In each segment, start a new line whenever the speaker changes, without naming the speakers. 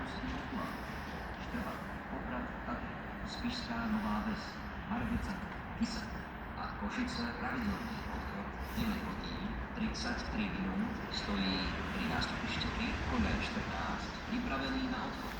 Štrba, Poprad, Tatry, Spišská Nová Ves, Margica, Kysak a Košice pravidelný odchod 9 hodín 33 minút, stojí pri nástupište 3 Koľaj 14, pripravený na odchod.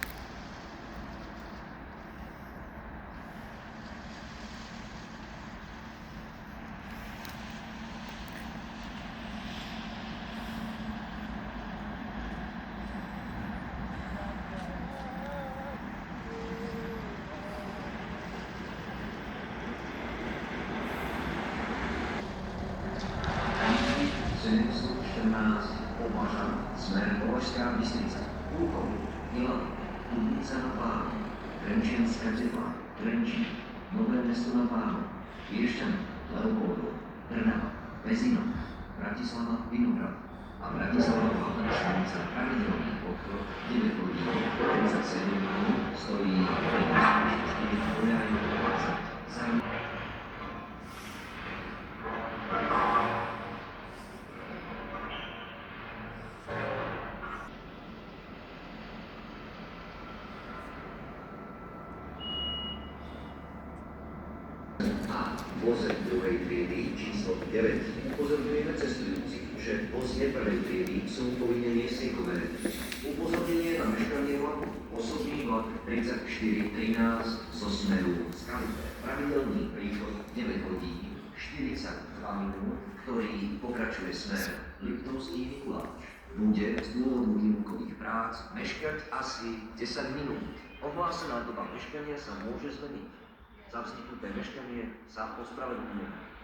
Považa, smer Považská Bystrica, Púchov, Ilan, Studnica nad Váhom, Trenčianska Tepla, Trenčín, Nové Mesto nad Váhom, Piešťany, Leopoldov, Trnava, Pezinok, Bratislava, Vinohrad a Bratislava hlavná stanica pravidelný odchod 9 hodín 37 minút, stojí pri nástupište 4 Koľaj 20. Voze druhej triedy číslo 9 upozorňujeme cestujúcich, že vozie prvej triedy sú povinne niesť komere. Upozornenie na meškanie vlaku. Osobný vlak 3413 zo smeru Skalice. Pravidelný príchod 9 hodín 42 minút, ktorý pokračuje smer Liptovský Mikuláš. Bude z dôvodu výlukových prác meškať asi 10 minút. Ohlásená doba meškania sa môže zmeniť. Za vzniknuté meškanie sa ospravedlňujeme.